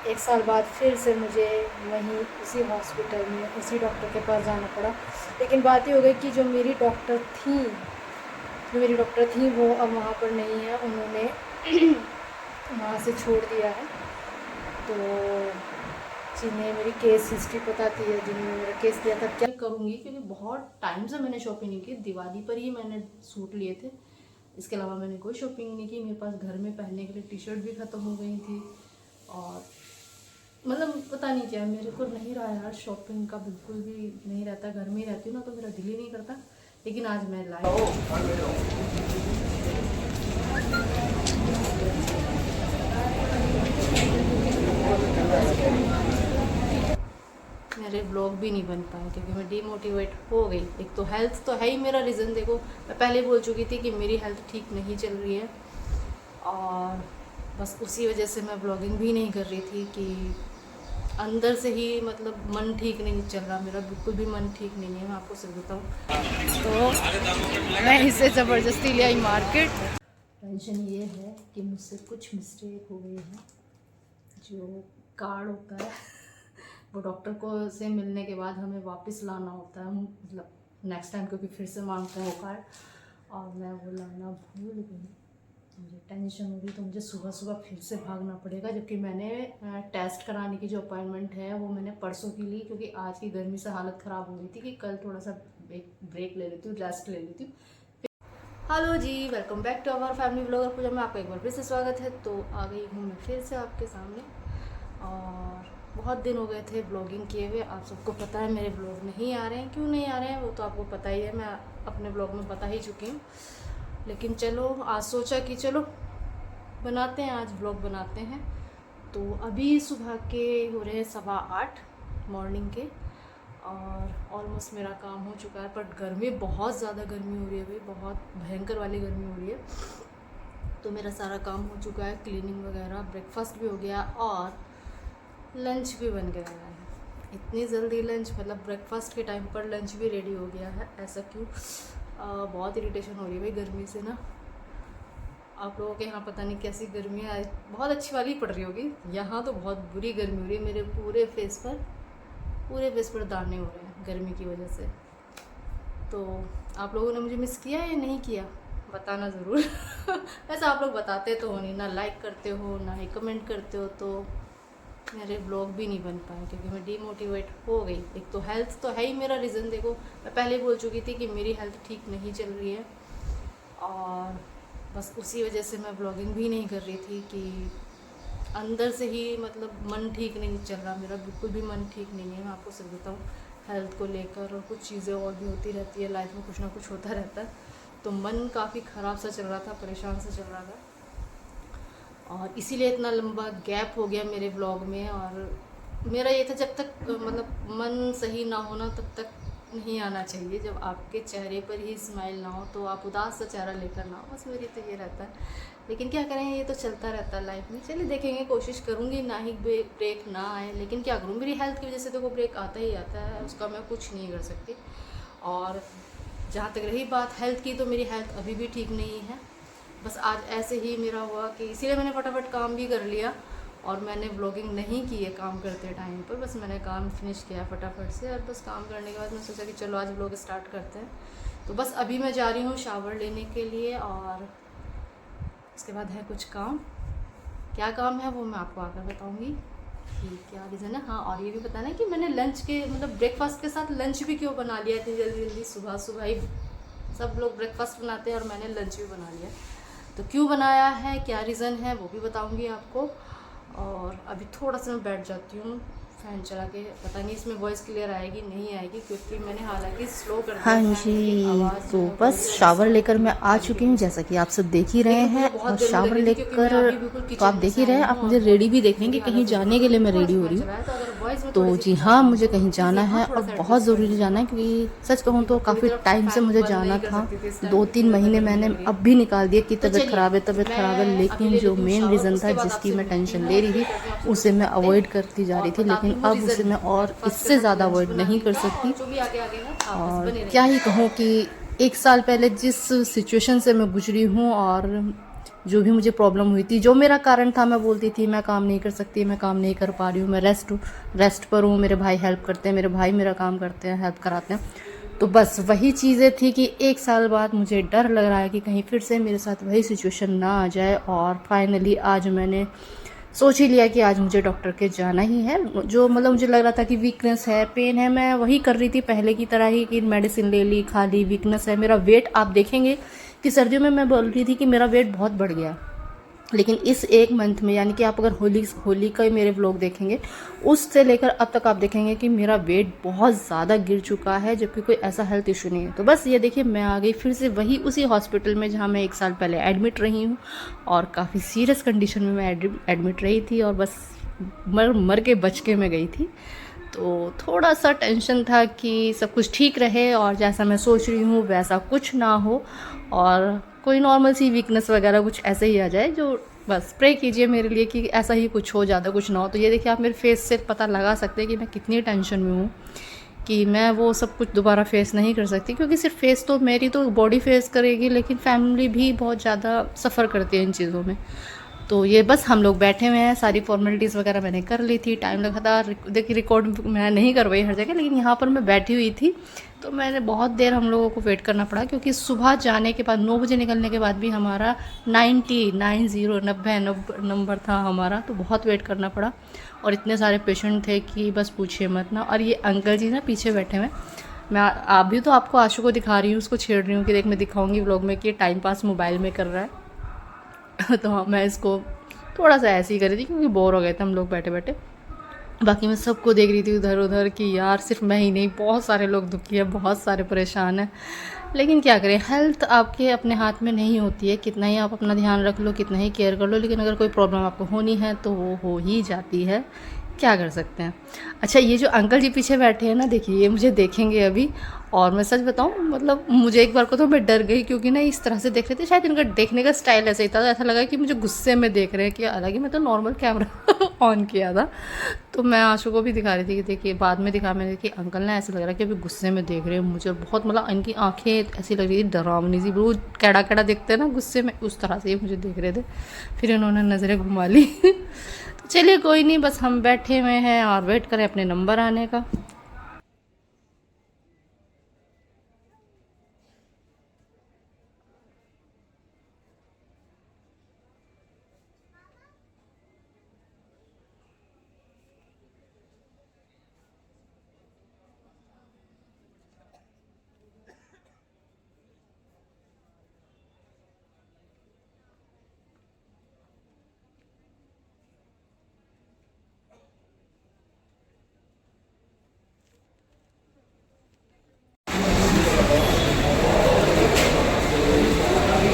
1 साल बाद फिर से मुझे वहीं उसी हॉस्पिटल में उसी डॉक्टर के पास जाना पड़ा। लेकिन बात ये हो गई कि जो मेरी डॉक्टर थी वो अब वहाँ पर नहीं है, उन्होंने वहाँ से छोड़ दिया है। तो जिन्हें मेरी केस हिस्ट्री पता थी या जिन्होंने मेरा केस दिया था, क्या करूँगी क्योंकि बहुत टाइम से मैंने शॉपिंग नहीं की। दिवाली पर ही मैंने सूट लिए थे, इसके अलावा मैंने कोई शॉपिंग नहीं की। मेरे पास घर में पहनने के लिए टी शर्ट भी ख़त्म हो गई थी और मतलब पता नहीं क्या मेरे को नहीं रहा यार, शॉपिंग का बिल्कुल भी नहीं रहता। घर में ही रहती हूँ ना तो मेरा दिल ही नहीं करता। लेकिन आज मैं लाई मेरे ब्लॉग भी नहीं बन पाए क्योंकि मैं डीमोटिवेट हो गई। एक तो हेल्थ तो है ही मेरा रीज़न। देखो मैं पहले बोल चुकी थी कि मेरी हेल्थ ठीक नहीं चल रही है और बस उसी वजह से मैं ब्लॉगिंग भी नहीं कर रही थी कि अंदर से ही मतलब मन ठीक नहीं चल रहा मेरा, बिल्कुल भी मन ठीक नहीं है, मैं आपको सिर्फ बताऊँ। तो मैं इसे ज़बरदस्ती ले आई मार्केट। टेंशन ये है कि मुझसे कुछ मिस्टेक हो गई है। जो कार्ड होता है वो डॉक्टर को से मिलने के बाद हमें वापस लाना होता है, मतलब नेक्स्ट टाइम क्योंकि फिर से मांगते हैं वो कार्ड और मैं वो लाना भूल गई। मुझे टेंशन हो रही तो मुझे सुबह सुबह फिर से भागना पड़ेगा, जबकि मैंने टेस्ट कराने की जो अपॉइंटमेंट है वो मैंने परसों की ली क्योंकि आज की गर्मी से हालत ख़राब हो रही थी कि कल थोड़ा सा एक ब्रेक ले लेती हूँ, रेस्ट ले लेती हूँ। हेलो जी, welcome back to our family blogger Pooja में आपका एक बार फिर से स्वागत है। तो आ गई हूँ मैं फिर से आपके सामने और बहुत दिन हो गए थे ब्लॉगिंग किए हुए। आप सबको पता है मेरे ब्लॉग नहीं आ रहे हैं, क्यों नहीं आ रहे हैं वो तो आपको पता ही है, मैं अपने ब्लॉग में बता ही चुकी हूँ। लेकिन चलो आज सोचा कि चलो बनाते हैं, आज ब्लॉग बनाते हैं। तो अभी सुबह के हो रहे हैं 7:15 मॉर्निंग के और ऑलमोस्ट मेरा काम हो चुका है। बट गर्मी बहुत ज़्यादा गर्मी हो रही है भाई, बहुत भयंकर वाली गर्मी हो रही है। तो मेरा सारा काम हो चुका है, क्लीनिंग वगैरह, ब्रेकफास्ट भी हो गया और लंच भी बन गया है। इतनी जल्दी लंच, मतलब ब्रेकफास्ट के टाइम पर लंच भी रेडी हो गया है, ऐसा क्यों? बहुत इरिटेशन हो रही है भाई गर्मी से ना। आप लोगों के यहाँ पता नहीं कैसी गर्मी है, बहुत अच्छी वाली पड़ रही होगी, यहाँ तो बहुत बुरी गर्मी हो रही है। मेरे पूरे फेस पर दाने हो रहे हैं गर्मी की वजह से। तो आप लोगों ने मुझे मिस किया या नहीं किया बताना ज़रूर वैसे आप लोग बताते तो हो नहीं, ना लाइक करते हो ना ही कमेंट करते हो, तो मेरे ब्लॉग भी नहीं बन पाए क्योंकि मैं डीमोटिवेट हो गई। एक तो हेल्थ तो है ही मेरा रीज़न। देखो मैं पहले बोल चुकी थी कि मेरी हेल्थ ठीक नहीं चल रही है और बस उसी वजह से मैं ब्लॉगिंग भी नहीं कर रही थी कि अंदर से ही मतलब मन ठीक नहीं चल रहा मेरा, बिल्कुल भी मन ठीक नहीं है, मैं आपको सिर्फ बताऊँ। हेल्थ को लेकर और कुछ चीज़ें और भी होती रहती है लाइफ में, कुछ ना कुछ होता रहता है। तो मन काफ़ी ख़राब सा चल रहा था, परेशान सा चल रहा था और इसीलिए इतना लंबा गैप हो गया मेरे ब्लॉग में। और मेरा ये था जब तक मतलब मन सही ना होना तब तक नहीं आना चाहिए। जब आपके चेहरे पर ही स्माइल ना हो तो आप उदास सा चेहरा लेकर ना हो, बस मेरी तो ये रहता है। लेकिन क्या करें, ये तो चलता रहता है लाइफ में। चलिए देखेंगे, कोशिश करूँगी ना ही ब्रेक ना आए, लेकिन क्या करूँ, मेरी हेल्थ की वजह से तो वो ब्रेक आता ही आता है, उसका मैं कुछ नहीं कर सकती। और जहाँ तक रही बात हेल्थ की, तो मेरी हेल्थ अभी भी ठीक नहीं है। बस आज ऐसे ही मेरा हुआ कि इसीलिए मैंने फटाफट काम भी कर लिया और मैंने ब्लॉगिंग नहीं की है काम करते टाइम पर। बस मैंने काम फिनिश किया फटाफट से और बस काम करने के बाद मैं सोचा कि चलो आज ब्लॉग स्टार्ट करते हैं। तो बस अभी मैं जा रही हूँ शावर लेने के लिए और उसके बाद है कुछ काम। क्या काम है वो मैं आपको आकर बताऊँगी कि क्या रीज़न है। हाँ, और ये भी बताना है कि मैंने लंच के मतलब ब्रेकफास्ट के साथ लंच भी क्यों बना लिया इतनी जल्दी जल्दी। सुबह सुबह ही सब लोग ब्रेकफास्ट बनाते हैं और मैंने लंच भी बना लिया। तो क्यों बनाया है, क्या रीज़न है, वो भी बताऊंगी आपको। और अभी थोड़ा सा मैं बैठ जाती हूँ फ़ैन चला के, पता नहीं इसमें वॉइस क्लियर आएगी नहीं आएगी क्योंकि मैंने हालांकि स्लो कर दिया हाँ फैन की जी, आवाज़ तो जो है वो बस भी शावर ऐसे लेकर मैं आ आगे चुकी हूँ, गई। जैसा कि आप सब देख ही रहे लेकिन मुझे हैं। बहुत और गर्मी लग शावर रही थी क्योंकि मैं लेकर अभी बिल्कुल तो आप किचन में देख से ही रहे आई हैं, हूँ आप और मुझे रेडी बहुत भी देख रहे हैं बुरी कि कहीं हालत हो गई जाने थी के लिए क्योंकि मैं थोड़ा रेडी सा हो फैन रही हूँ। चलाया। तो अगर वॉइस में तो थोड़ी सी जी दिक्कत हाँ, आती मुझे है कहीं तो जाना प्लीज़ यहाँ है थोड़ा और सा बहुत एडजस्ट कर ज़रूरी जाना लीजिएगा है क्योंकि सच कहूँ तो क्योंकि पूरी काफ़ी तरफ से टाइम से फैन मुझे बंद जाना नहीं कर था। सकती थी इस टाइम क्योंकि 2-3 ज़्यादा महीने गर्मी मैंने लग रही है। अब भी निकाल दिया कि तो तबीयत चलिए ख़राब है, तबीयत ख़राब है, मैं अभी लेकिन ले जो लेती हूँ मेन शावर, रीज़न था उसके बाद जिसकी आपसे मैं मिलती टेंशन हूँ ले और रही फिर थी करती हूँ आपसे कुछ उसे मैं बातें अवॉइड करती जा और रही थी, बताती लेकिन हूँ अब उसे रीज़न मैं और ब्रेकफास्ट के इससे साथ ज़्यादा लंच अवॉइड नहीं बनाने कर का। और सकती। जो भी आगे आगेगा आप बस और बने क्या रहिएगा। ही कहूँ कि 1 साल पहले जिस सिचुएशन से मैं गुजरी हूँ और जो भी मुझे प्रॉब्लम हुई थी, जो मेरा कारण था, मैं बोलती थी मैं काम नहीं कर सकती, मैं काम नहीं कर पा रही हूँ, मैं रेस्ट पर हूँ, मेरे भाई हेल्प करते हैं, मेरे भाई मेरा काम करते हैं, हेल्प कराते हैं। तो बस वही चीज़ें थी कि 1 साल बाद मुझे डर लग रहा है कि कहीं फिर से मेरे साथ वही सिचुएशन ना आ जाए। और फाइनली आज मैंने सोच ही लिया कि आज मुझे डॉक्टर के जाना ही है। जो मतलब मुझे लग रहा था कि वीकनेस है, पेन है, मैं वही कर रही थी पहले की तरह ही कि मेडिसिन ले ली, खा ली। वीकनेस है, मेरा वेट आप देखेंगे कि सर्दियों में मैं बोल रही थी कि मेरा वेट बहुत बढ़ गया, लेकिन इस 1 मंथ में, यानी कि आप अगर होली का मेरे व्लॉग देखेंगे, उससे लेकर अब तक आप देखेंगे कि मेरा वेट बहुत ज़्यादा गिर चुका है, जबकि कोई ऐसा हेल्थ इशू नहीं है। तो बस ये देखिए, मैं आ गई फिर से वही उसी हॉस्पिटल में जहाँ मैं 1 साल पहले एडमिट रही हूँ, और काफ़ी सीरियस कंडीशन में मैं एडमिट रही थी, और बस मर के बच के मैं गई थी। तो थोड़ा सा टेंशन था कि सब कुछ ठीक रहे और जैसा मैं सोच रही हूँ वैसा कुछ ना हो, और कोई नॉर्मल सी वीकनेस वगैरह कुछ ऐसे ही आ जाए। जो बस प्रे कीजिए मेरे लिए कि ऐसा ही कुछ हो, ज़्यादा कुछ ना हो। तो ये देखिए, आप मेरे फेस से पता लगा सकते हैं कि मैं कितनी टेंशन में हूँ, कि मैं वो सब कुछ दोबारा फेस नहीं कर सकती, क्योंकि सिर्फ फेस तो मेरी तो बॉडी फेस करेगी, लेकिन फैमिली भी बहुत ज़्यादा सफ़र करती है इन चीज़ों में। तो ये बस हम लोग बैठे हुए हैं, सारी फॉर्मेलिटीज़ वगैरह मैंने कर ली थी, टाइम लगा था। देखिए, रिकॉर्ड मैं नहीं करवाई हर जगह, लेकिन यहाँ पर मैं बैठी हुई थी, तो मैंने बहुत देर हम लोगों को वेट करना पड़ा, क्योंकि सुबह जाने के बाद 9 बजे निकलने के बाद भी हमारा 90 नंबर था हमारा, तो बहुत वेट करना पड़ा। और इतने सारे पेशेंट थे कि बस पूछिए मत ना। और ये अंकल जी ना पीछे बैठे हुए, मैं अभी तो आपको आशु को दिखा रही हूँ, उसको छेड़ रही हूँ कि देख, मैं दिखाऊंगी व्लॉग में कि टाइम पास मोबाइल में कर रहा है। तो हाँ, मैं इसको थोड़ा सा ऐसे ही कर रही थी, क्योंकि बोर हो गए थे हम लोग बैठे बैठे। बाकी मैं सबको देख रही थी उधर उधर कि यार सिर्फ मैं ही नहीं, बहुत सारे लोग दुखी हैं, बहुत सारे परेशान हैं। लेकिन क्या करें, हेल्थ आपके अपने हाथ में नहीं होती है। कितना ही आप अपना ध्यान रख लो, कितना ही केयर कर लो, लेकिन अगर कोई प्रॉब्लम आपको होनी है तो वो हो ही जाती है। क्या कर सकते हैं। अच्छा, ये जो अंकल जी पीछे बैठे हैं ना, देखिए ये मुझे देखेंगे अभी, और मैं सच बताऊं, मतलब मुझे एक बार को तो मैं डर गई, क्योंकि ना इस तरह से देख रहे थे, शायद इनका देखने का स्टाइल ऐसा ही था, ऐसा लगा कि मुझे गुस्से में देख रहे हैं। कि हालांकि मैं तो नॉर्मल कैमरा ऑन किया था, तो मैं आशु को भी दिखा रही थी कि देखिए, बाद में दिखा मैंने कि अंकल ना ऐसा लग रहा है कि अभी गुस्से में देख रहे हैं मुझे, बहुत मतलब इनकी आंखें ऐसी लग रही थी डरावनी सी, वो कैड़ा कैड़ा देखते हैं ना गुस्से में, उस तरह से ये मुझे देख रहे थे। फिर इन्होंने नज़रें घुमा ली। तो चलिए कोई नहीं, बस हम बैठे हुए हैं और वेट करें अपने नंबर आने का।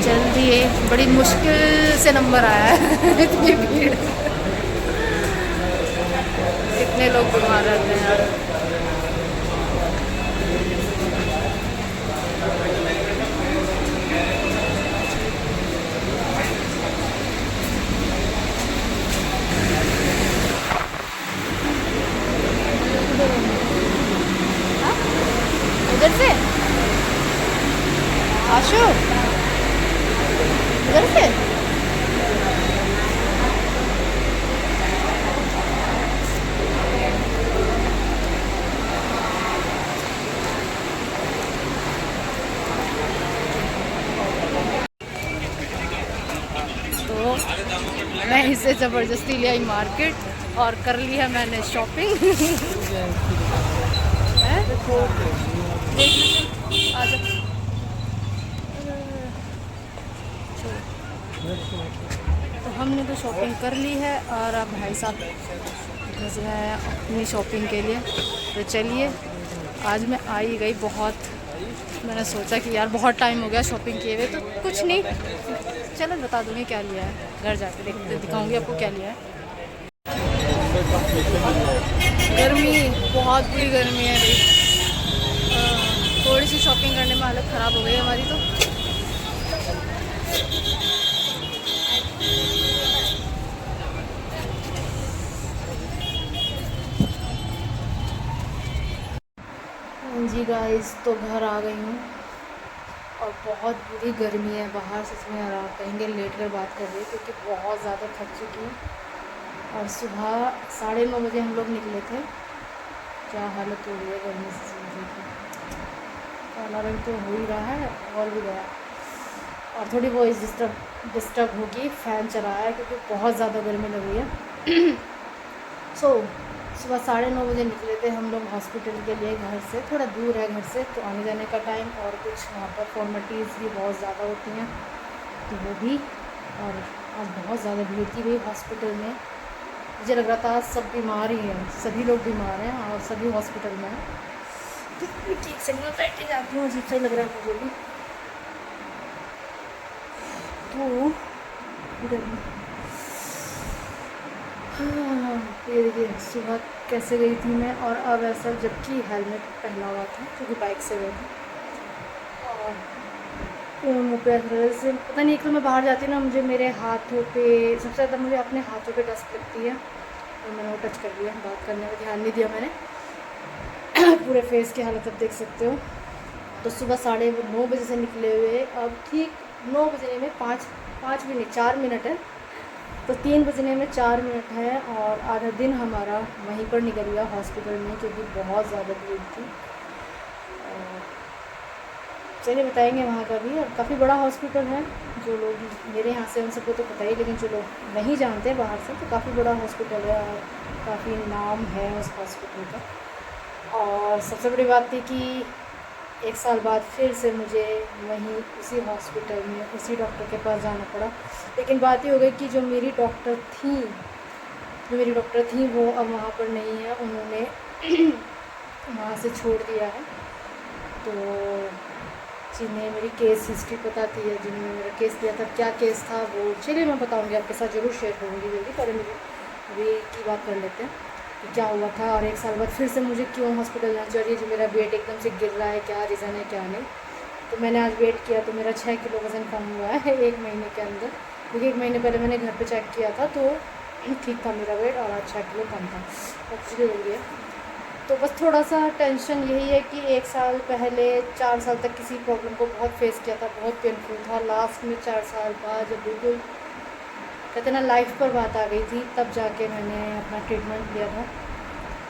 जल्दी, बड़ी मुश्किल से नंबर आया है। इतनी भीड़, कितने लोग बीमार रहते हैं यार। उधर से आशु, उधर से तो मैं इसे ज़बरदस्ती ले आई मार्केट, और कर लिया मैंने शॉपिंग। तो हमने तो शॉपिंग कर ली है, और अब भाई साहब भेज रहे हैं अपनी शॉपिंग के लिए। तो चलिए, आज मैं आ ही गई बहुत, मैंने सोचा कि यार बहुत टाइम हो गया शॉपिंग किए हुए, तो कुछ नहीं, चलो बता दूँगी क्या लिया है, घर जाके दिखाऊँगी आपको क्या लिया है। गर्मी, बहुत बुरी गर्मी है भाई। थोड़ी सी शॉपिंग करने में हालत ख़राब हो गई हमारी। तो जी गाइस, तो घर आ गई हूँ, और बहुत बुरी गर्मी है बाहर, सच में आराम कहेंगे लेट कर बात कर रही है क्योंकि बहुत ज़्यादा थक चुकी हूँ। और सुबह 9:30 बजे हम लोग निकले थे। क्या हालत हो रही है गर्मी से सूर्य की, काला रंग तो हो ही रहा है और भी गया। और थोड़ी वॉइस डिस्टर्ब होगी, फ़ैन चला है क्योंकि बहुत ज़्यादा गर्मी लग रही है। सुबह 9:30 बजे निकले थे हम लोग हॉस्पिटल के लिए, घर से थोड़ा दूर है घर से, तो आने जाने का टाइम और कुछ वहाँ पर फॉर्मेलिटीज़ भी बहुत ज़्यादा होती हैं तो वो भी। और आज बहुत ज़्यादा भीड़ थी भाई हॉस्पिटल में, मुझे लग रहा था आज सब बीमार ही हैं, सभी लोग बीमार हैं और सभी हॉस्पिटल में हैं। तो ठीक से मैं बैठे जाती हूँ, अजीब सा ही लग रहा है मुझे भी। तो गर्मी, हाँ ये देखिए सुबह कैसे गई थी मैं, और अब ऐसा जबकि हेलमेट पहना हुआ था क्योंकि बाइक से गए थे। और मुँह पे ऐसे से पता नहीं, एक तो मैं बाहर जाती हूँ ना, मुझे मेरे हाथों पे सबसे ज़्यादा मुझे अपने हाथों पे डस्ट लगती है, और मैंने वो टच कर लिया, बात करने में ध्यान नहीं दिया मैंने। पूरे फेस की हालत आप देख सकते हो। तो सुबह 9:30 बजे से निकले हुए, अब ठीक 9 बजने में 5 भी नहीं 4 मिनट है, तो 3 बजने में 4 मिनट है, और आधा दिन हमारा वहीं पर निकल गया हॉस्पिटल में क्योंकि बहुत ज़्यादा भीड़ थी। चलिए बताएंगे वहाँ का भी, और काफ़ी बड़ा हॉस्पिटल है, जो लोग मेरे यहाँ से उन सबको तो पता ही, लेकिन जो लोग नहीं जानते बाहर से तो काफ़ी बड़ा हॉस्पिटल है और काफ़ी नाम है उस हॉस्पिटल का। और सबसे बड़ी बात थी कि 1 साल बाद फिर से मुझे वहीं उसी हॉस्पिटल में उसी डॉक्टर के पास जाना पड़ा। लेकिन बात ये हो गई कि जो मेरी डॉक्टर थी वो अब वहाँ पर नहीं है, उन्होंने वहाँ से छोड़ दिया है। तो जिन्हें मेरी केस हिस्ट्री पता थी या जिन्होंने मेरा केस दिया था, क्या केस था वो चलिए मैं बताऊँगी आपके साथ, ज़रूर शेयर करूँगी जल्दी। पहले मुझे अभी की बात कर लेते हैं कि क्या हुआ था, और 1 साल बाद फिर से मुझे क्यों हॉस्पिटल जाना चाहिए, जो मेरा वेट एकदम से गिर रहा है, क्या रीज़न है क्या नहीं। तो मैंने आज वेट किया तो मेरा 6 किलो वज़न कम हुआ है 1 महीने के अंदर, क्योंकि 1 महीने पहले मैंने घर पे चेक किया था तो ठीक था मेरा वेट, और आज 6 किलो कम था, एक्चुअली हो गया। तो बस थोड़ा सा टेंशन यही है कि 1 साल पहले 4 साल तक किसी प्रॉब्लम को बहुत फेस किया था, बहुत पेनफुल था। लास्ट में 4 साल बाद जब बिल्कुल कहते ना लाइफ पर बात आ गई थी, तब जाके मैंने अपना ट्रीटमेंट लिया था।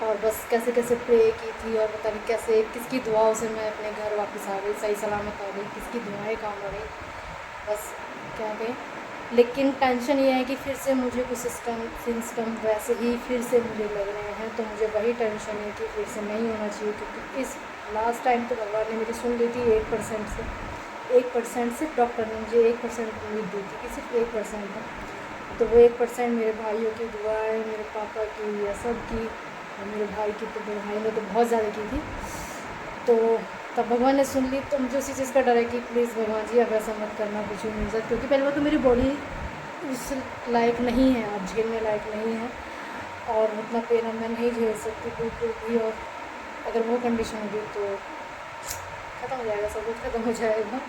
और बस कैसे कैसे प्रे की थी, और पता नहीं कैसे किसकी दुआओं से मैं अपने घर वापस आ गई, सही सलामत आ गई, किसकी दुआएं काम आ गई, बस क्या कहें। लेकिन टेंशन ये है कि फिर से मुझे कुछ सिस्टम वैसे ही फिर से मुझे लग रहे हैं, तो मुझे वही टेंशन है कि फिर से नहीं होना चाहिए, क्योंकि इस लास्ट टाइम तो भगवान ने मेरी सुन ली थी 1% से डॉक्टर ने मुझे 1% उम्मीद दी थी कि सिर्फ 1% है। तो वो 1% मेरे भाइयों की दुआएं, मेरे पापा की या सब की, और मेरे भाई की तो मेरे भाई ने तो बहुत ज़्यादा की थी। तो तब भगवान ने सुन ली, तो मुझे उसी चीज़ का डर है कि प्लीज़ भगवान जी अब ऐसा मत करना कुछ भी मेरे साथ, क्योंकि पहले बात तो मेरी बॉडी उस लायक नहीं है, अब झेलने लायक नहीं है, और उतना पेन अब मैं नहीं झेल सकती बिल्कुल भी। और अगर वो कंडीशन होगी तो ख़त्म हो जाएगा, सब कुछ ख़त्म हो जाएगा,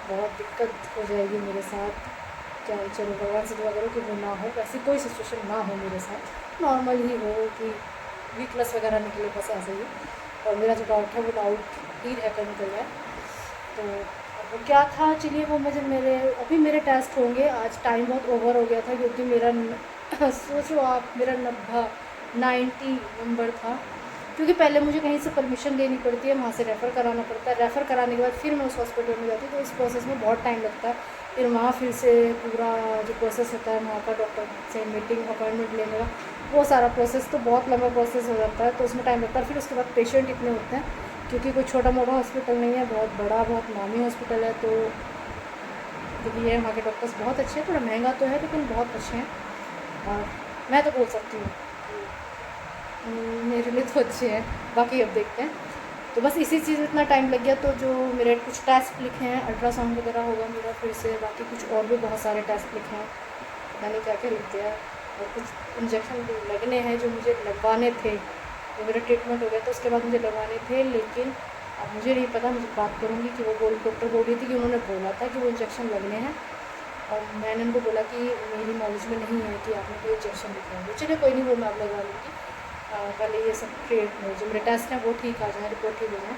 बहुत दिक्कत हो जाएगी मेरे साथ। क्या चलो भगवान से दुआ करो कि वो ना हो, ऐसी कोई सिचुएशन ना हो मेरे साथ, नॉर्मल ही हो कि वीकनेस वगैरह निकले, बस ऐसे ही। और मेरा जो डाउट है वो डाउट ही रहकर निकल जाए। तो अब वो क्या था, चलिए वो मुझे अभी मेरे टेस्ट होंगे। आज टाइम बहुत ओवर हो गया था क्योंकि मेरा सोचो आप, मेरा 90 नंबर था, क्योंकि पहले मुझे कहीं से परमिशन लेनी पड़ती है, वहाँ से रेफ़र कराना पड़ता है, रेफ़र कराने के बाद फिर मैं उस हॉस्पिटल में जाती हूँ, तो इस प्रोसेस में बहुत टाइम लगता है। फिर वहाँ फिर से पूरा जो प्रोसेस होता है वहाँ का डॉक्टर से मीटिंग अपॉइंटमेंट लेने का, वो सारा प्रोसेस तो बहुत लंबा प्रोसेस हो जाता है, तो उसमें टाइम लगता है। फिर उसके बाद पेशेंट इतने होते हैं, क्योंकि कोई छोटा मोटा हॉस्पिटल नहीं है, बहुत बड़ा बहुत नामी हॉस्पिटल है। तो क्योंकि ये वहाँ के डॉक्टर्स बहुत अच्छे हैं, थोड़ा महंगा तो है लेकिन बहुत अच्छे हैं, और मैं तो बोल सकती हूँ मेरे लिए तो अच्छे हैं, बाकी अब देखते हैं। तो बस इसी चीज़ में इतना टाइम लग गया। तो जो मेरे कुछ टेस्ट लिखे हैं, अल्ट्रासाउंड वगैरह होगा मेरा फिर से, बाकी कुछ और भी बहुत सारे टेस्ट लिखे हैं, पता नहीं क्या क्या लिख दिया, और कुछ इंजेक्शन लगने हैं जो मुझे लगवाने थे, जो मेरा ट्रीटमेंट हो गया तो उसके बाद मुझे लगवाने थे, लेकिन अब मुझे नहीं पता, मुझे बात करूँगी कि वो डॉक्टर बोल रही थी कि उन्होंने बोला था कि वो इंजेक्शन लगने हैं, और मैंने उनको बोला कि मेरी नॉलेज में नहीं है कि आपने कोई इंजेक्शन लिखवाएंगे। चलिए कोई नहीं, वो मैं अब लगवा लूँगी, पहले ये सब जो मेरे टेस्ट हैं वो ठीक आ जाए, रिपोर्ट ठीक हो जाए,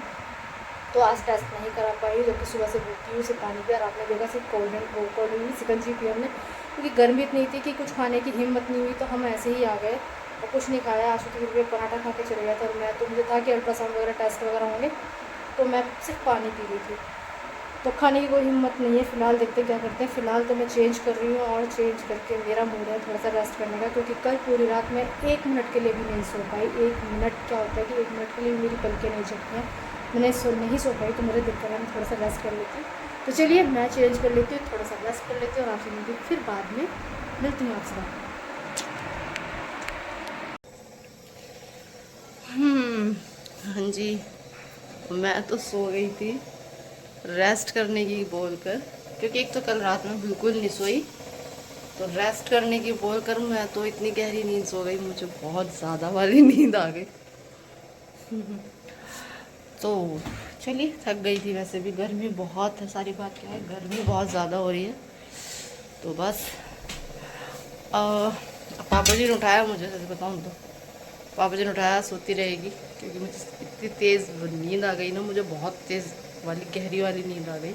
तो आज टेस्ट नहीं करा पाई, जबकि सुबह से भूखी हूँ। सिर्फ पानी पिया, रात में देखा सिर्फ कोल्ड ड्रिंक सिकंजी पी हमने, क्योंकि गर्मी इतनी थी कि कुछ खाने की हिम्मत नहीं हुई, तो हम ऐसे ही आ गए और कुछ नहीं खाया। आशु तो फिर पराठा खा के चले गया था, और मैं तो मुझे था कि अल्ट्रासाउंड वगैरह टेस्ट वगैरह होंगे, तो मैं सिर्फ पानी पी रही थी, तो खाने की कोई हिम्मत नहीं है। फ़िलहाल देखते क्या करते हैं। फ़िलहाल तो मैं चेंज कर रही हूँ, और चेंज करके मेरा मूड है थोड़ा सा रेस्ट करने का, क्योंकि कल पूरी रात मैं 1 मिनट के लिए भी नहीं सो पाई। 1 मिनट क्या होता है कि 1 मिनट के लिए मेरी पलकें नहीं झपकी हैं, मैंने नहीं सो पाई, तो मुझे दिक्कत है, मैं थोड़ा सा रेस्ट कर लेती हूँ। तो चलिए मैं चेंज कर लेती हूँ, थोड़ा सा रेस्ट कर लेती हूँ, और आपसे मिलती हूँ फिर बाद में, मिलती हूँ आपसे। हाँ जी, मैं तो सो गई थी रेस्ट करने की बोलकर, क्योंकि एक तो कल रात में बिल्कुल नहीं सोई, तो रेस्ट करने की बोलकर मैं तो इतनी गहरी नींद सो गई, मुझे बहुत ज़्यादा वाली नींद आ गई। तो चलिए, थक गई थी वैसे भी, गर्मी बहुत है, सारी बात क्या है, गर्मी बहुत ज़्यादा हो रही है। तो बस पापा जी ने उठाया मुझे, सच बताऊँ तो पापा जी ने उठाया, सोती रहेगी, क्योंकि मुझे इतनी तेज़ नींद आ गई ना, मुझे बहुत तेज़ वाली गहरी वाली नींद आ गई।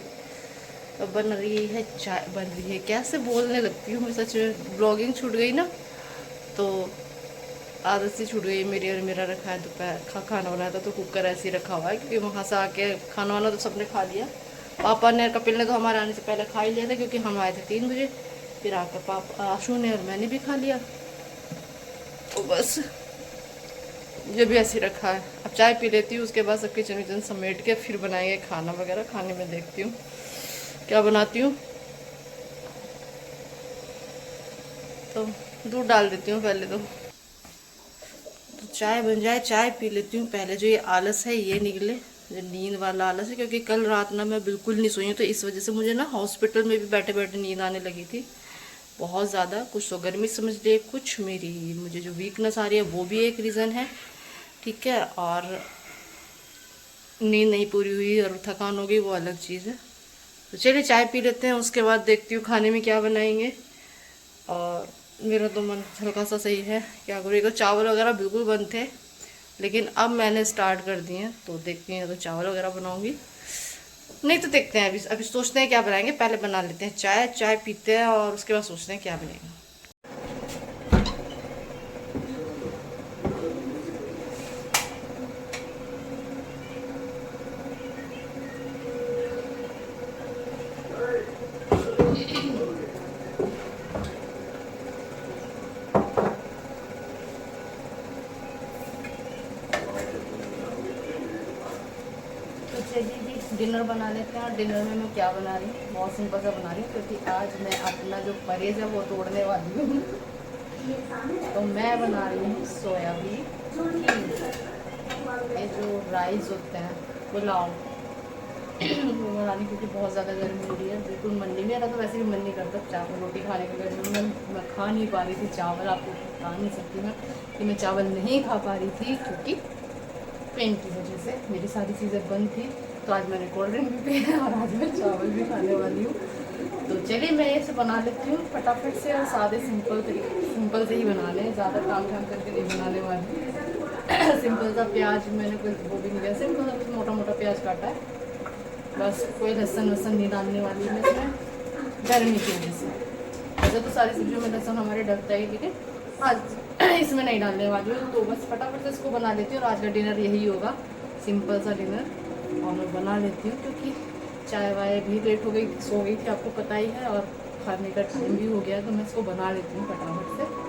अब बन रही है चाय, बन रही है, कैसे बोलने लगती हूँ मैं, सच में ब्लॉगिंग छूट गई ना, तो आदत सी छूट गई मेरी। और मेरा रखा है दोपहर खाना बनाया था, तो कुकर ऐसे ही रखा हुआ है, क्योंकि वहाँ से आके खाना वाना तो सबने खा लिया। पापा ने और कपिल ने तो हमारे आने से पहले खा ही लिया था, क्योंकि हम आए थे 3 बजे, फिर आकर पापा आशू ने और मैंने भी खा लिया। तो बस ये भी ऐसे ही रखा है। अब चाय पी लेती हूँ, उसके बाद सब किचन विचन समेट के फिर बनाएंगे खाना वगैरह। खाने में देखती हूँ क्या बनाती हूँ। तो दूध डाल देती हूँ पहले, तो चाय बन जाए, चाय पी लेती हूँ पहले, जो ये आलस है ये निकले, जो नींद वाला आलस है, क्योंकि कल रात ना मैं बिल्कुल नहीं सोई हूँ, तो इस वजह से मुझे ना हॉस्पिटल में भी बैठे बैठे नींद आने लगी थी बहुत ज़्यादा। कुछ तो गर्मी समझ ले, कुछ मुझे जो वीकनेस आ रही है वो भी एक रीज़न है, ठीक है, और नींद नहीं पूरी हुई और थकान हो गई वो अलग चीज़ है। तो चलिए चाय पी लेते हैं, उसके बाद देखती हूँ खाने में क्या बनाएंगे। और मेरा तो मन हल्का सा सही है, क्या करूँ, चावल वगैरह बिल्कुल बंद थे, लेकिन अब मैंने स्टार्ट कर दिए हैं, तो देखती हैं तो चावल वगैरह बनाऊंगी, नहीं तो देखते हैं। अभी अभी सोचते हैं क्या बनाएंगे, पहले बना लेते हैं चाय, चाय पीते हैं और उसके बाद सोचते हैं क्या बनेगा। तो चलिए जी डिनर बना लेते हैं। और डिनर में मैं क्या बना रही हूँ, बहुत सिंपल सा बना रही हूँ, क्योंकि आज मैं अपना जो परहेज है वो तोड़ने वाली हूँ। तो मैं बना रही हूँ सोयाबीन खीर, ये जो राइस होते हैं पुलाव, वो बनानी, क्योंकि बहुत ज़्यादा गर्मी हो रही है, बिल्कुल मन नहीं, मेरा तो वैसे भी मन नहीं करता चावल रोटी खाने का गर्मी में। मैं खा नहीं पा रही थी चावल, आपको बता नहीं सकती मैं कि मैं चावल नहीं खा पा रही थी, क्योंकि पेन की वजह से मेरी सारी चीज़ें बंद थी। तो आज मैंने कोल्ड ड्रिंक भी पी है, और आज मैं चावल भी खाने वाली हूँ। तो चलिए मैं इसे बना लेती हूँ फटाफट से, और सादे सिंपल से ही बना लें, ज़्यादा काम करके नहीं बनाने वाली। सिंपल सा प्याज मैंने कुछ वो भी नहीं किया, सिंपल सा कुछ मोटा मोटा प्याज काटा है, बस कोई लहसुन वसन नहीं डालने वाली मैं इसमें, गर्मी की वजह से। वैसे तो सारी सब्जियों में लहसुन हमारे डलता है, लेकिन आज इसमें नहीं डालने वाली हूँ। तो बस फटाफट से इसको बना लेती हूँ, और आज का डिनर यही होगा, सिंपल सा डिनर, और मैं बना लेती हूँ, क्योंकि चाय वाय भी लेट हो गई, सो गई थी आपको पता ही है, और खाने का टाइम भी हो गया, तो मैं इसको बना लेती हूँ फटाफट से।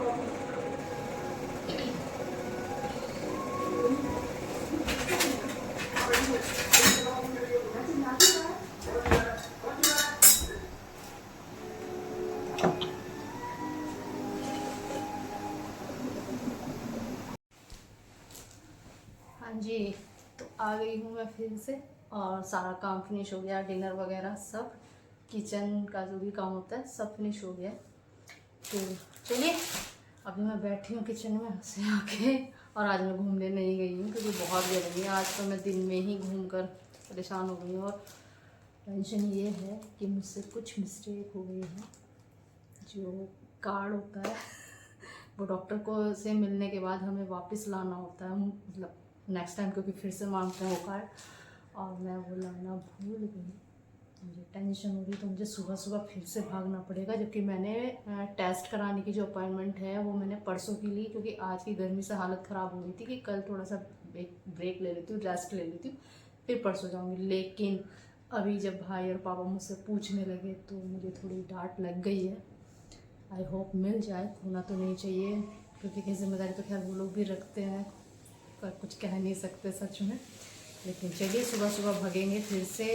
हाँ जी, तो आ गई हूँ मैं फिर से, और सारा काम फिनिश हो गया, डिनर वगैरह सब, किचन का जो भी काम होता है सब फिनिश हो गया। तो चलिए अभी मैं बैठी हूँ किचन में से आके, और आज मैं घूमने नहीं गई हूँ, क्योंकि बहुत गर्मी है। आज तो मैं दिन में ही घूमकर परेशान हो गई हूँ, और टेंशन ये है कि मुझसे कुछ मिस्टेक हो गई है। जो कार्ड होता है वो डॉक्टर को से मिलने के बाद हमें वापस लाना होता है, मतलब नेक्स्ट टाइम, क्योंकि फिर से मांगते हैं वो कार्ड, और मैं वो लाना भूल गई। मुझे टेंशन हो रही, तो मुझे सुबह सुबह फिर से भागना पड़ेगा, जबकि मैंने टेस्ट कराने की जो अपॉइंटमेंट है वो मैंने परसों की ली, क्योंकि आज की गर्मी से हालत ख़राब हो गई थी कि कल थोड़ा सा ब्रेक ले लेती हूँ, रेस्ट ले लेती हूँ, फिर परसों जाऊँगी। लेकिन अभी जब भाई और पापा मुझसे पूछने लगे तो मुझे थोड़ी डांट लग गई है। आई होप मिल जाए, होना तो नहीं चाहिए, क्योंकि की जिम्मेदारी तो खैर वो लोग भी रखते हैं, पर कुछ कह नहीं सकते सच में। लेकिन चलिए सुबह सुबह भगेंगे फिर से।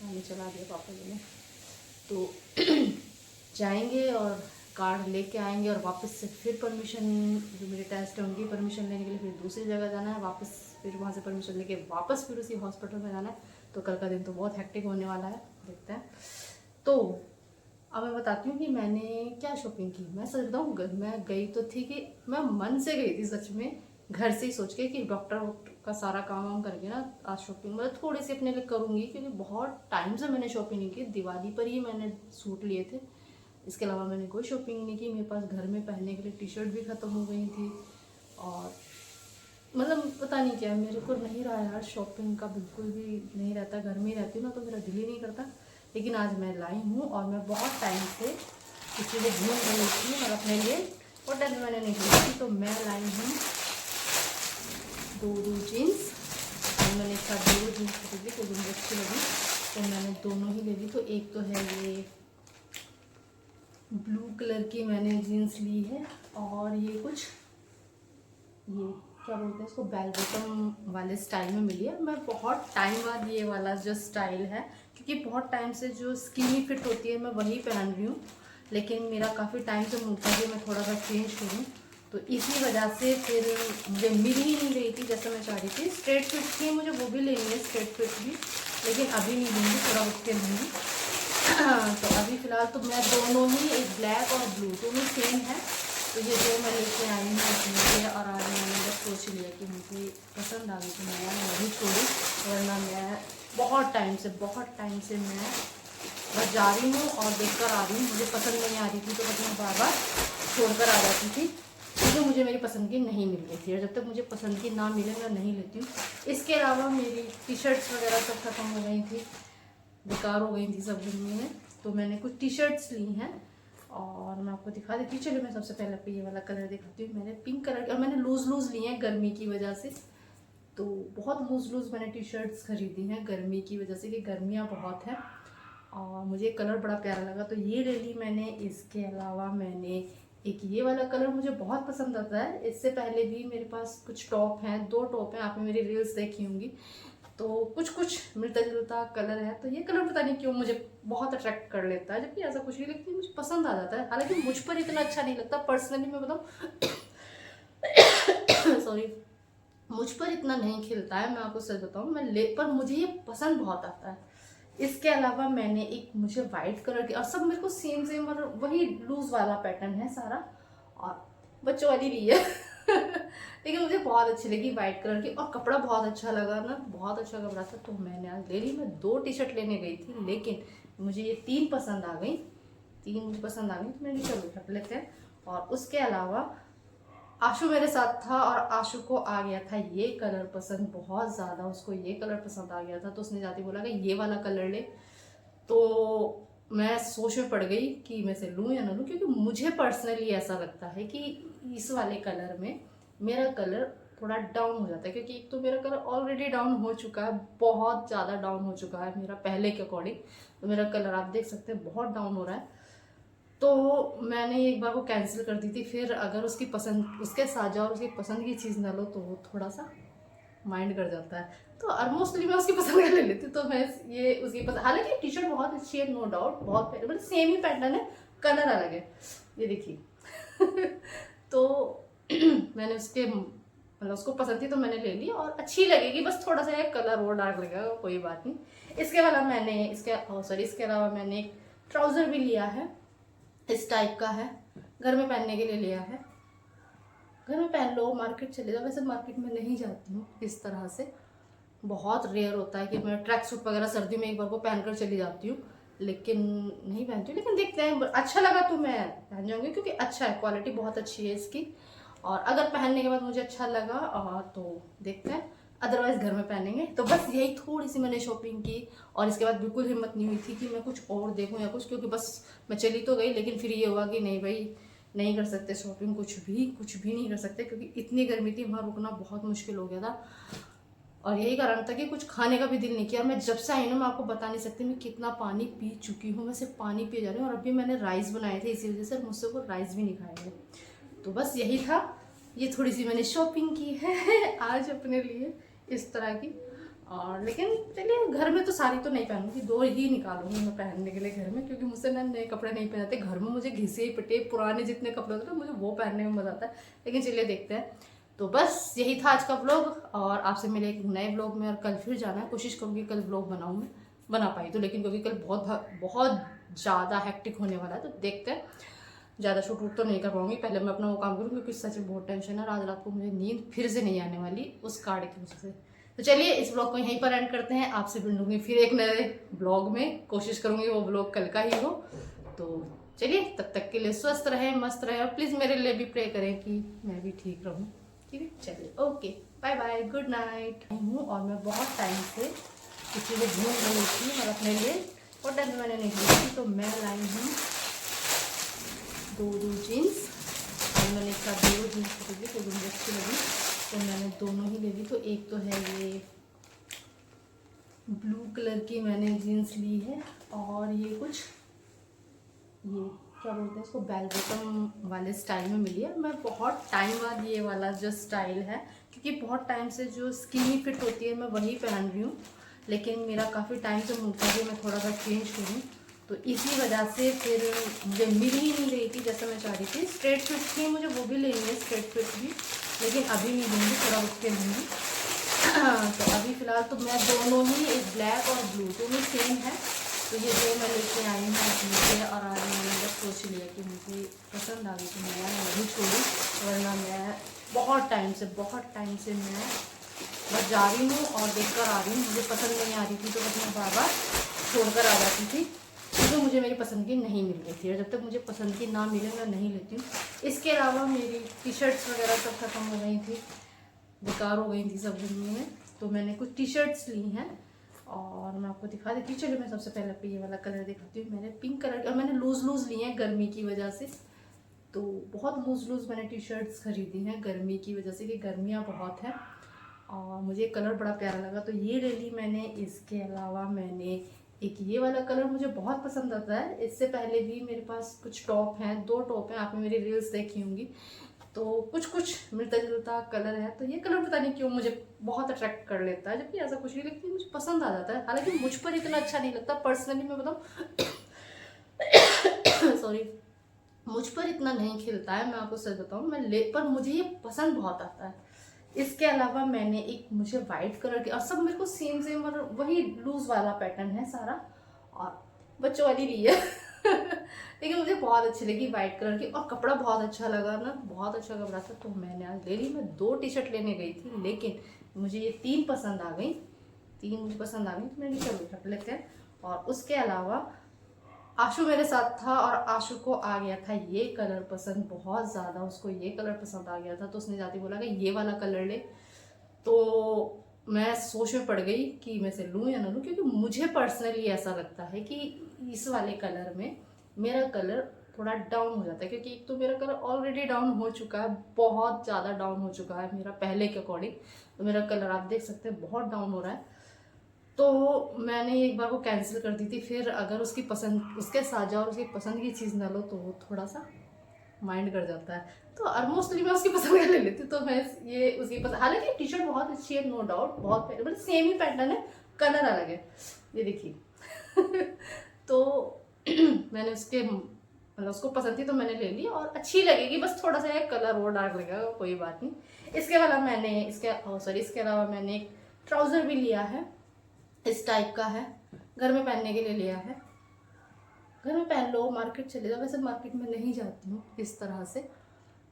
पानी चला दिया पापा जी ने, तो जाएंगे और कार्ड लेके आएंगे, और वापस से फिर परमिशन, जो मेरे टेस्ट है उनकी परमिशन लेने के लिए फिर दूसरी जगह जाना है वापस, फिर वहाँ से परमिशन लेके वापस फिर उसी हॉस्पिटल में जाना है। तो कल का दिन तो बहुत हेक्टिक होने वाला है, देखते हैं। तो अब मैं बताती हूँ कि मैंने क्या शॉपिंग की। मैं सच बताऊँ, मैं गई तो थी कि मैं मन से गई थी सच में, घर से ही सोच के कि डॉक्टर का सारा काम वाम करके ना आज शॉपिंग मतलब थोड़ी सी अपने लिए करूँगी, क्योंकि बहुत टाइम से मैंने शॉपिंग नहीं की। दिवाली पर ही मैंने सूट लिए थे, इसके अलावा मैंने कोई शॉपिंग नहीं की। मेरे पास घर में पहनने के लिए टी शर्ट भी ख़त्म हो गई थी, और मतलब पता नहीं क्या मेरे को नहीं रहा यार, शॉपिंग का बिल्कुल भी नहीं रहता। घर में ही रहती हूँ ना, तो मेरा दिल ही नहीं करता। लेकिन आज मैं लाई हूँ, और मैं बहुत टाइम से किसी को ढूंढ रही थी, और अपने लिए और टाइम मैंने नहीं ली थी। तो मैं लाई हूँ दो जीन्स, और मैंने एक साथ दो जीन्स खरीदी, तो मुझे अच्छी लगी तो मैंने दोनों ही ले ली। तो एक तो है ये ब्लू कलर की मैंने जीन्स ली है, और ये कुछ ये क्या बोलते हैं इसको, बेल बॉटम वाले स्टाइल में मिली है। मैं बहुत टाइम बाद ये वाला जो स्टाइल है, क्योंकि बहुत टाइम से जो स्किनी फिट होती है मैं वही पहन रही हूँ, लेकिन मेरा काफ़ी टाइम से मन था कि मैं थोड़ा सा चेंज करूँ, तो इसी वजह से फिर मुझे मिल ही नहीं रही थी जैसे मैं चाह रही थी। स्ट्रेट फिट थी, मुझे वो भी लेनी है स्ट्रेट फिट भी, लेकिन अभी नहीं लूँगी, थोड़ा उठ के लूँगी। तो अभी फ़िलहाल तो मैं दोनों ही, एक ब्लैक और ब्लू दोनों सेम है, तो ये जो मैं लेके आई हूँ इसलिए। और आज मैंने बस सोच लिया कि मुझे पसंद आ गई तो मैं वही छोड़ी, वरना मैं बहुत टाइम से मैं बस जा रही हूँ और देख कर आ रही हूँ। मुझे पसंद नहीं आ रही थी तो बस मैं बार बार छोड़ कर आ जाती थी, क्योंकि मुझे मेरी पसंद की नहीं मिल रही थी, और जब तक मुझे पसंद की ना मिले मैं नहीं लेती हूँ। इसके अलावा मेरी टी शर्ट्स वगैरह सब खत्म हो गई थी, बेकार हो गई थी सब गर्मी में, तो मैंने कुछ टी शर्ट्स ली हैं और मैं आपको दिखा देती हूँ। चलो मैं सबसे पहले आपको ये वाला कलर दिखाती हूँ। मैंने पिंक कलर की, और मैंने लूज़ लिए हैं गर्मी की वजह से, तो बहुत लूज़ मैंने टी शर्ट्स खरीदी हैं गर्मी की वजह से, कि गर्मियाँ बहुत हैं, और मुझे कलर बड़ा प्यारा लगा तो ये ले ली मैंने। इसके अलावा मैंने एक ये वाला कलर मुझे बहुत पसंद आता है, इससे पहले भी मेरे पास कुछ टॉप हैं, 2 टॉप हैं, आपने मेरी रील्स देखी होंगी, तो कुछ मिलता जुलता कलर है। तो ये कलर पता नहीं क्यों मुझे बहुत अट्रैक्ट कर लेता है, जबकि ऐसा कुछ नहीं, लेकिन मुझे पसंद आ जाता है। हालांकि मुझ पर इतना अच्छा नहीं लगता पर्सनली, मैं बताऊँ सॉरी, मुझ पर इतना नहीं खिलता है, मैं आपको सच बताऊँ, पर मुझे ये पसंद बहुत आता है। इसके अलावा मैंने एक, मुझे वाइट कलर की, और सब मेरे को सेम और वही लूज वाला पैटर्न है सारा, और बच्चों वाली ली है लेकिन मुझे बहुत अच्छी लगी वाइट कलर की, और कपड़ा बहुत अच्छा लगा ना, बहुत अच्छा कपड़ा था, तो मैंने आज ले ली। मैं 2 टी शर्ट लेने गई थी, लेकिन मुझे ये 3 पसंद आ गई, तो मैंने चलो रख लेते हैं। और उसके अलावा आशु मेरे साथ था, और आशु को आ गया था ये कलर पसंद बहुत ज़्यादा, उसको ये कलर पसंद आ गया था, तो उसने जाती बोला कि ये वाला कलर ले। तो मैं सोच में पड़ गई कि मैं से लूँ या ना लूँ, क्योंकि मुझे पर्सनली ऐसा लगता है कि इस वाले कलर में मेरा कलर थोड़ा डाउन हो जाता है, क्योंकि एक तो मेरा कलर ऑलरेडी डाउन हो चुका है, बहुत ज़्यादा डाउन हो चुका है मेरा पहले के अकॉर्डिंग। तो मेरा कलर आप देख सकते हैं बहुत डाउन हो रहा है, तो मैंने एक बार वो कैंसिल कर दी थी। फिर अगर उसकी पसंद, उसके साथ जाओ और उसकी पसंद की चीज़ ना लो तो वो थोड़ा सा माइंड कर जाता है, तो मोस्टली मैं उसकी पसंद का ले लेती हूँ। तो मैं ये उसकी पसंद, हालांकि टी शर्ट बहुत अच्छी है नो डाउट, बहुत मतलब सेम ही पैटर्न है, कलर अलग है, ये देखिए तो मैंने उसके मतलब उसको पसंद थी तो मैंने ले ली, और अच्छी लगेगी, बस थोड़ा सा कलर और डार्क लगेगा, कोई बात नहीं। इसके अलावा मैंने एक ट्राउज़र भी लिया है, इस टाइप का है, घर में पहनने के लिए लिया है। घर में पहन लो, मार्केट चले जाओ, वैसे मार्केट में नहीं जाती हूँ इस तरह से, बहुत रेयर होता है कि मैं ट्रैक सूट वगैरह सर्दी में एक बार को पहन कर चली जाती हूँ, लेकिन नहीं पहनती हूँ। लेकिन देखते हैं, अच्छा लगा तो मैं पहन जाऊँगी, क्योंकि अच्छा है, क्वालिटी बहुत अच्छी है इसकी, और अगर पहनने के बाद मुझे अच्छा लगा तो देखते हैं। अदरवाइज घर में पहनेंगे। तो बस यही थोड़ी सी मैंने शॉपिंग की, और इसके बाद बिल्कुल हिम्मत नहीं हुई थी कि मैं कुछ और देखूं या कुछ, क्योंकि बस मैं चली तो गई, लेकिन फिर ये हुआ कि नहीं भाई नहीं कर सकते शॉपिंग, कुछ भी नहीं कर सकते, क्योंकि इतनी गर्मी थी, वहाँ रुकना बहुत मुश्किल हो गया था। और यही कारण था कि कुछ खाने का भी दिल नहीं किया। और मैं जब से आई ना, मैं आपको बता नहीं सकती मैं कितना पानी पी चुकी हूँ, मैं सिर्फ पानी पी जा रही हूँ। और अभी मैंने राइस बनाए थे, इसी वजह से मुझसे वो राइस भी नहीं खाएंगे। तो बस यही था, ये थोड़ी सी मैंने शॉपिंग की है आज अपने लिए इस तरह की। और लेकिन चलिए, घर में तो सारी तो नहीं पहनूंगी, 2 ही निकालूंगी मैं पहनने के लिए घर में, क्योंकि मुझसे ना नए कपड़े नहीं पहनते घर में। मुझे घिसे पिटे पुराने जितने कपड़े होते हैं मुझे वो पहनने में मज़ा आता है। लेकिन चलिए देखते हैं। तो बस यही था आज का व्लॉग, और आपसे मिले एक नए व्लॉग में। और कल फिर जाना है, कोशिश करूँगी कल व्लॉग बनाऊँ, मैं बना पाई तो, लेकिन क्योंकि कल बहुत ज़्यादा हेक्टिक होने वाला है, तो देखते हैं। ज़्यादा शूट वूट तो नहीं कर पाऊंगी, पहले मैं अपना वो काम करूँ, क्योंकि सच में बहुत टेंशन है। आज रात को मुझे नींद फिर से नहीं आने वाली उस कार्ड की वजह से। तो चलिए इस ब्लॉग को यहीं पर एंड करते हैं। आपसे मिलूंगी फिर एक नए ब्लॉग में, कोशिश करूँगी वो ब्लॉग कल का ही हो। तो चलिए, तब तक के लिए स्वस्थ रहें, मस्त रहें, और प्लीज़ मेरे लिए भी प्रे करें कि मैं भी ठीक रहूँ। ठीक है, चलिए okay, bye bye, good night. हूँ और मैं बहुत टाइम से किसी को ढूंढ रही थी, और अपने लिए कॉटन मैंने नहीं ली थी, तो मैं लाई हूँ 2 जीन्स। और मैंने एक साथ 2 जीन्स खरीदी, तो मुझे अच्छी लगी, तो मैंने दोनों ही ले ली। तो एक तो है ये ब्लू कलर की मैंने जीन्स ली है, और ये कुछ ये क्या बोलते हैं इसको, बेल बॉटम वाले स्टाइल में मिली है। मैं बहुत टाइम बाद ये वाला जो स्टाइल है, क्योंकि बहुत टाइम से जो स्किनी फिट होती है मैं वही पहन रही हूँ, लेकिन मेरा काफ़ी टाइम से मूड था कि मैं थोड़ा सा चेंज करूँ, तो इसी वजह से फिर मुझे मिल ही नहीं रही थी जैसे मैं चाह रही थी। स्ट्रेट फिट थी, मुझे वो भी लेनी है स्ट्रेट फिट भी, लेकिन अभी नहीं लूँगी, थोड़ा उठ के लूँगी। तो अभी फ़िलहाल तो मैं दोनों ही, एक ब्लैक और ब्लू दोनों सेम है। तो ये जो मैं लेके आई हूँ अपने लिए, और आज मैंने बस सोच लिया कि मुझे पसंद आ गई तो मैं वही छोड़ी, वरना मैं बहुत टाइम से मैं बस जा रही हूँ और देख कर आ रही हूँ। मुझे पसंद नहीं आ रही थी तो बस मैं बार बार छोड़ कर आ जाती थी, क्योंकि मुझे मेरी पसंद की नहीं मिल रही थी, और जब तक मुझे पसंद की ना मिले मैं नहीं लेती हूँ। इसके अलावा मेरी टी शर्ट्स वगैरह सब खत्म हो गई थी, बेकार हो गई थी सब गर्मी में, तो मैंने कुछ टी शर्ट्स ली हैं और मैं आपको दिखा देती हूँ। चलिए मैं सबसे पहले आपको ये वाला कलर दिखाती हूँ। मैंने पिंक कलर की, और मैंने लूज़ ली हैं गर्मी की वजह से, तो बहुत लूज़ मैंने टी शर्ट्स खरीदी हैं गर्मी की वजह से, कि गर्मियाँ बहुत हैं, और मुझे कलर बड़ा प्यारा लगा तो ये ले ली मैंने। इसके अलावा मैंने एक ये वाला कलर मुझे बहुत पसंद आता है, इससे पहले भी मेरे पास कुछ टॉप हैं, 2 टॉप हैं, आपने मेरी रील्स देखी होंगी, तो कुछ मिलता जुलता कलर है। तो ये कलर पता नहीं क्यों मुझे बहुत अट्रैक्ट कर लेता है, जबकि ऐसा कुछ नहीं, लेकिन मुझे पसंद आ जाता है। हालांकि मुझ पर इतना अच्छा नहीं लगता पर्सनली, मैं बताऊँ सॉरी, मुझ पर इतना नहीं खिलता है, मैं आपको सच बताऊँ, पर मुझे ये पसंद बहुत आता है। इसके अलावा मैंने एक, मुझे वाइट कलर के, और सब मेरे को सेम और वही लूज वाला पैटर्न है सारा, और बच्चों वाली ली है लेकिन मुझे बहुत अच्छी लगी वाइट कलर की, और कपड़ा बहुत अच्छा लगा ना, बहुत अच्छा कपड़ा था, तो मैंने आज ले ली। मैं 2 टी शर्ट लेने गई थी, लेकिन मुझे ये 3 पसंद आ गई, 3 मुझे पसंद आ गई, तो मैंने चलो रख लेते हैं। और उसके अलावा आशु मेरे साथ था, और आशु को आ गया था ये कलर पसंद बहुत ज़्यादा, उसको ये कलर पसंद आ गया था, तो उसने जाते बोला कि ये वाला कलर ले। तो मैं सोच में पड़ गई कि मैं से लूँ या ना लूँ, क्योंकि मुझे पर्सनली ऐसा लगता है कि इस वाले कलर में मेरा कलर थोड़ा डाउन हो जाता है, क्योंकि एक तो मेरा कलर ऑलरेडी डाउन हो चुका है, बहुत ज़्यादा डाउन हो चुका है मेरा पहले के अकॉर्डिंग। तो मेरा कलर आप देख सकते हैं बहुत डाउन हो रहा है, तो मैंने एक बार वो कैंसिल कर दी थी। फिर अगर उसकी पसंद, उसके साथ जाओ और उसकी पसंद की चीज़ ना लो, तो वो थोड़ा सा माइंड कर जाता है, तो और मोस्टली मैं उसकी पसंद का ले लेती हूँ। तो मैं ये उसकी पसंद, हालांकि टी शर्ट बहुत अच्छी है, नो डाउट, बहुत मतलब सेम ही पैटर्न है, कलर अलग है, ये देखिए तो मैंने उसके मतलब उसको पसंद थी तो मैंने ले ली, और अच्छी लगेगी, बस थोड़ा सा एक कलर और डार्क लगेगा, कोई बात नहीं। इसके अलावा मैंने इसके अलावा मैंने एक ट्राउज़र भी लिया है, इस टाइप का है, घर में पहनने के लिए लिया है। घर में पहन लो, मार्केट चले जाओ, वैसे मार्केट में नहीं जाती हूँ इस तरह से,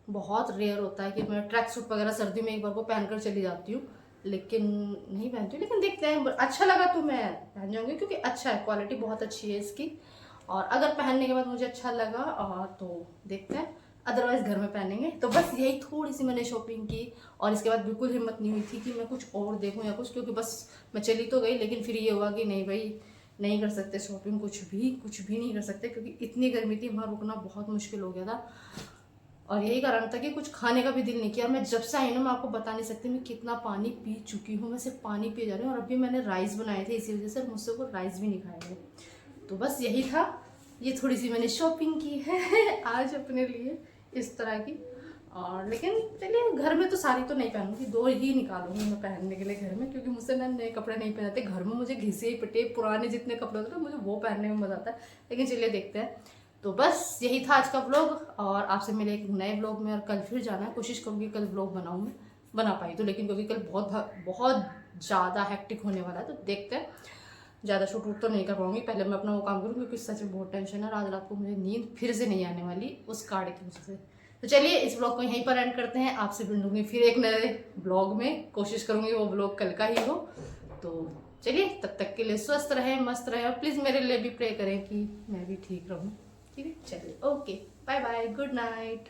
बहुत रेयर होता है कि मैं ट्रैक सूट वगैरह सर्दी में एक बार को पहन कर चली जाती हूँ, लेकिन नहीं पहनती हूँ। लेकिन देखते हैं, अच्छा लगा तो मैं पहन जाऊँगी, क्योंकि अच्छा है, क्वालिटी बहुत अच्छी है इसकी, और अगर पहनने के बाद मुझे अच्छा लगा तो देखते हैं। अदरवाइज घर में पहनेंगे। तो बस यही थोड़ी सी मैंने शॉपिंग की, और इसके बाद बिल्कुल हिम्मत नहीं हुई थी कि मैं कुछ और देखूं या कुछ, क्योंकि बस मैं चली तो गई, लेकिन फिर ये हुआ कि नहीं भाई नहीं कर सकते शॉपिंग, कुछ भी नहीं कर सकते, क्योंकि इतनी गर्मी थी, वहाँ रुकना बहुत मुश्किल हो गया था। और यही कारण था कि कुछ खाने का भी दिल नहीं किया। मैं जब से आई ना, मैं आपको बता नहीं सकती मैं कितना पानी पी चुकी हूँ, मैं सिर्फ पानी पी जा रही हूँ। और अभी मैंने राइस बनाए थे, इसी वजह से मुझसे वो राइस भी नहीं खाए गए। तो बस यही था, ये थोड़ी सी मैंने शॉपिंग की है आज अपने लिए इस तरह की। और लेकिन चलिए, घर में तो सारी तो नहीं पहनूंगी, 2 ही निकालूंगी मैं पहनने के लिए घर में, क्योंकि मुझसे ना नए कपड़े नहीं पहनते घर में। मुझे घिसे पिटे पुराने जितने कपड़े होते हैं मुझे वो पहनने में मजा आता है। लेकिन चलिए देखते हैं। तो बस यही था आज का व्लॉग, और आपसे मिले एक नए व्लॉग में। और कल फिर जाना है, कोशिश करूँगी कल व्लॉग बनाऊँ मैं, बना पाई तो, लेकिन क्योंकि कल बहुत ज़्यादा हेक्टिक होने वाला है, तो देखते हैं। ज़्यादा शूट वूट तो नहीं कर पाऊंगी, पहले मैं अपना वो काम करूँ, क्योंकि सच में बहुत टेंशन है। आज रात को मुझे नींद फिर से नहीं आने वाली उस कार्ड की वजह से। तो चलिए इस ब्लॉग को यहीं पर एंड करते हैं, आपसे मिलूंगी फिर एक नए ब्लॉग में, कोशिश करूंगी वो ब्लॉग कल का ही हो। तो चलिए तब तक के लिए स्वस्थ रहे, मस्त रहे, और प्लीज़ मेरे लिए भी प्रे करें कि मैं भी ठीक रहूँ। ठीक है, चलिए okay, bye bye, good night.